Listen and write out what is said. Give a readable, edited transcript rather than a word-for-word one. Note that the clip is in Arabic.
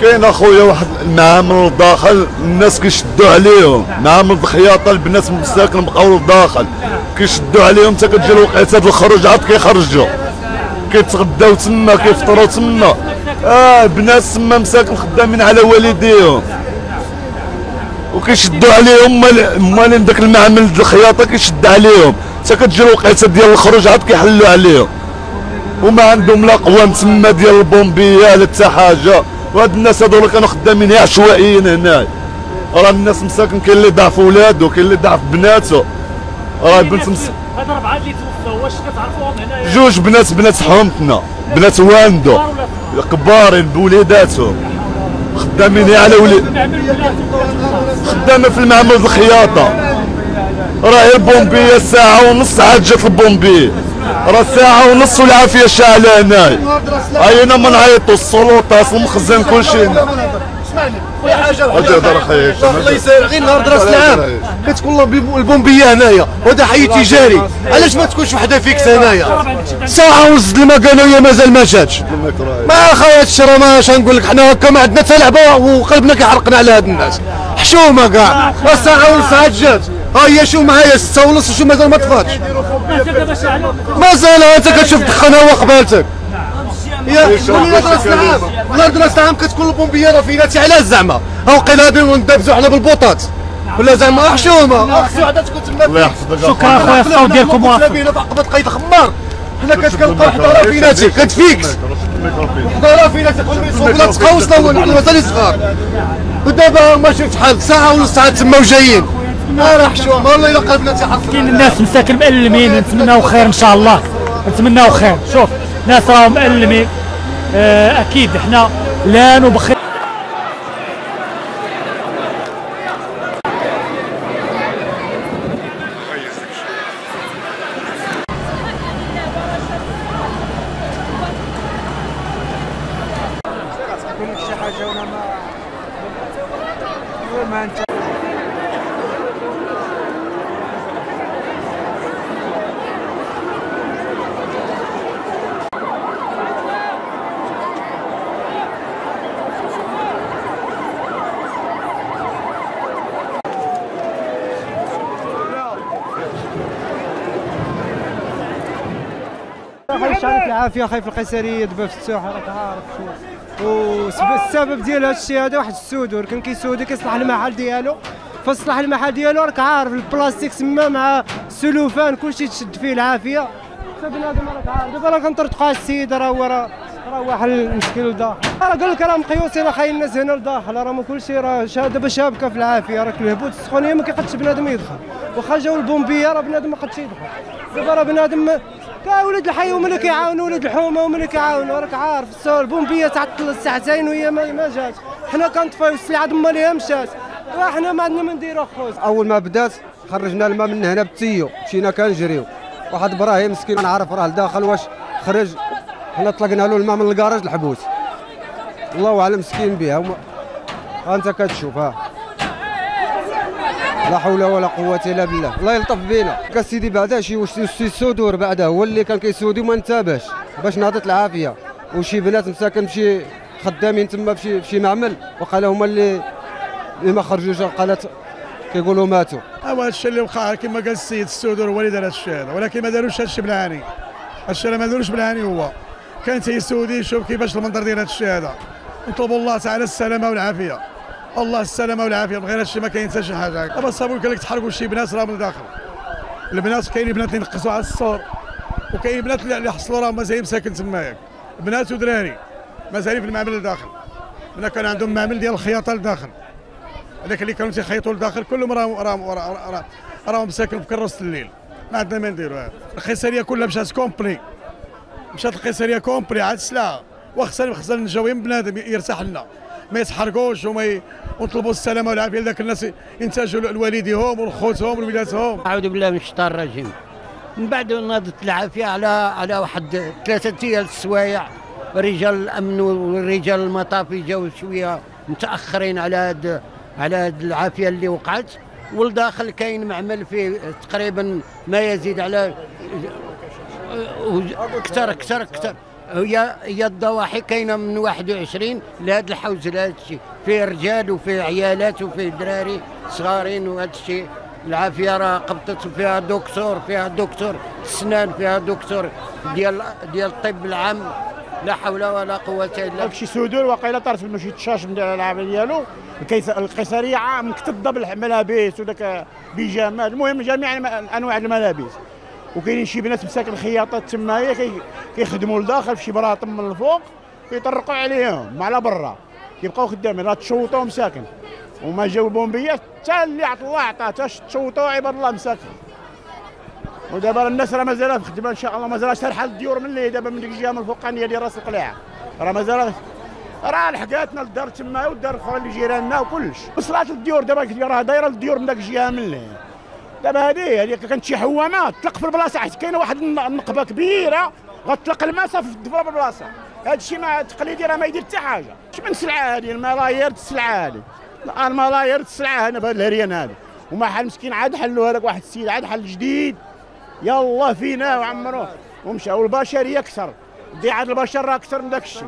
كاين اخويا واحد المعامل لداخل الناس كيشدوا عليهم، معامل الخياطه البنات مساكن بقاو لداخل كيشدوا عليهم حتى كتجي الوقيته د الخروج عاد كيخرجوا كيتغداو تما كيفطروا تما. البنات تما مساكن خدامين على والديهم وكيشدوا عليهم، مالين داك المعمل د الخياطه كيشد عليهم حتى كتجي الوقيته ديال الخروج عاد كيحلوا عليهم، وما عندهم لا قوام تما ديال البومبيه لا حتى حاجه. وهاد الناس هذول كانوا خدامين عشوائيين هنا. راه الناس مساكن كاين اللي ضعف ولادو كاين اللي ضعف بناتو. راه البنت هاد 4 اللي توفاو واش كتعرفوهم هنايا؟ 2 بنات حومتنا، بنات واندو كبارين بوليداتهم خدامين على خدامه في المعمل د الخياطه. راه البومبيه ساعه ونص عاد جات البومبيه، راه ساعه ونص والعافيه شاعله هنايا. هاينا ما نعيطوا السلطات المخزن كلشي. اسمعني خويا حاجه وحده هضر اخايا الله يسهل. غير نهار راس العام كتكون البومبيه هنايا وهذا حي تجاري، علاش ما تكونش وحده فيكس هنايا؟ ساعه ونص لما قالوا هي مازال ما جاتش. ما اخويا الشرا ما نقول لك حنا هكا ما عندنا حتى لعبه وقلبنا كيحرقنا على هاد الناس. حشومه كاع ساعه ونص عاد جات. ها هي شوف معايا 6 ونص وشو مازال ما طفاتش. مازال انت كتشوف دخان هوا قبالتك. يا ولاد راس العام، ولاد راس العام كتكون البومبيه راه فينا على زعما ها وقيلا غادي ندابزو حنا بالبوطات ولا زعما حشومه. خصو عاد تكون تما. الله يحفظك. شكرا خويا الصوت ديالكم واصل. بينا عقبه قايد خمار حنا كتلقاو وحده راه فيناتي كتفيكس، وحده راه فيناتي ولا تقاوسنا ونحن مازال صغار. ودابا ما شفت حال ساعه ونص عاد تما وجايين. راه حشومه والله الا قلبنا تيحرق. كاين الناس مساكن مألمين، نتمناو خير ان شاء الله، نتمناو خير. شوف ناس راهم مألمين، اكيد احنا لانوا بخير. خايف عليك العافيه، خايف القيصريه دابا في الساحه راك عارف شو. والسبب ديال هذا الشيء هذا واحد السودور كان كيسودي كيصلح المحل ديالو، فصلح المحل ديالو راك عارف البلاستيك تما مع السلوفان كلشي تشد فيه العافيه. فبنادم راك عارف دابا راه كنطرطقوا السيد راه هو واحد المشكل لداخل. راه قال لك راه مقيوسين اخاي الناس هنا لداخل، راه كلشي راه دابا شابكه في العافيه. راك الهبوط السخونيه ما كيقدش بنادم يدخل، واخا جاو البومبيه راه بنادم ما قدش يدخل. دابا راه بنادم كاع ولاد الحي هما اللي كيعاونوا، ولاد الحومه هما اللي كيعاونوا. راك عارف البومبيه تعطل ساعتين وهي ما جاتش، حنا كنطفيو السلعه دما اللي مشات، حنا ما عندنا ما نديرو خويا. اول ما بدات خرجنا الماء من هنا بالتيو مشينا كنجريو، واحد ابراهيم مسكين ما نعرف راه لداخل واش خرج، حنا طلقنا له الماء من الكراج الحبوس، الله اعلم مسكين بها. انت كتشوف لا حول ولا قوة الا بالله، الله يلطف بينا. كسيدي بعدا شي سودور بعدا هو اللي كان كيسودي وما انتبهش باش نهضت العافية، وشي بنات مساكن بشي خدامين تما بشي معمل وقال هما اللي ما خرجوش، قالت كيقولوا ماتوا. هذا الشيء اللي وقع كما قال السيد السودور هو اللي دار هذا الشيء هذا، ولكن ما داروش هذا الشيء بالعاني. الشيء ما داروش بالعاني، هو كان تيسودي يشوف كيفاش المنظر ديال هذا الشيء هذا. نطلبوا الله تعالى السلامة والعافية، الله السلامه والعافيه. من غير هادشي ما كاين حتى شي حاجه. دابا صابوا قال لك تحرقوا شي بنات راه من الداخل. البنات كاين بنات اللي نقصوا على السور، وكاين بنات اللي حصلوا راهم مازالين مساكن تماياك، بنات ودراري مازالين في المعمل لداخل. هنا كان عندهم معمل ديال الخياطه لداخل، هذاك اللي كانوا تيخيطوا لداخل كلهم راهم مساكن في كروس الليل. ما عندنا ما نديروا. هذا القيصريه كلها مشات كومبلي، مشات القيصريه كومبلي عاد السلعه، وخصنا نجاو بنادم يرتاح لنا، ما يتحرقوش ونطلبوا السلامه والعافيه لذاك الناس ينتجوا لوالديهم ولخوتهم ولولادهم. اعوذ بالله من الشيطان الرجيم. من بعد ناضت العافيه على واحد 3 ديال السوايع، رجال الامن ورجال المطافي جاوا شويه متاخرين على هاد العافيه اللي وقعت. والداخل كاين معمل فيه تقريبا ما يزيد على كثر هي الضواحي كاينه من 21 لهذا الحوز لهذا الشيء، فيه رجال وفيه عيالات وفيه دراري صغارين وهذا الشيء. العافيه راه قبطت فيها دكتور السنان، فيها دكتور ديال الطب العام. لا حول ولا قوه الا بالله. شي سودور واقيلا طارت منه شي تشاش من العمل ديالو. القيصريه مكتظه بالملابس وداك بيجامات، المهم جميع انواع الملابس. وكاينين شي بنات مساكن خياطات تمايا كيخدموا لداخل في شي براطم من الفوق، كيطرقوا عليهم على برا، كيبقاو خدامين راه تشوطوا مساكن. وما جاو البومبيات حتى اللي عطا الله عطاه، تشوطوا عباد الله مساكن. ودابا الناس راه مازال في خدمه ان شاء الله، مازال شارحه الديور من اللي دابا من ديك الجهه من الفوقانيه ديال راس القليعه، راه مازال راه لحقاتنا للدار تما والدار الاخرى اللي جيراننا وكلش. وصلات الديور دابا راه دايره الديور من داك الجهه من اللي دابا هذه كانت شي حوامه تطلق في البلاصه، حيت كاينه واحد النقبه كبيره غتطلق الماء صافي في البلاصه. هذا الشيء ما تقليدي راه ما يدير حتى حاجه. من سلعه هذه الملايير السلعه هذه، الملايير السلعه هنا بهذا الهريان هذا، وما حل مسكين عاد حلوا هذاك واحد السيد عاد حل جديد يلا فينا وعمروه ومشى. والبشريه اكثر، ضياع البشر راه اكثر من داك الشيء.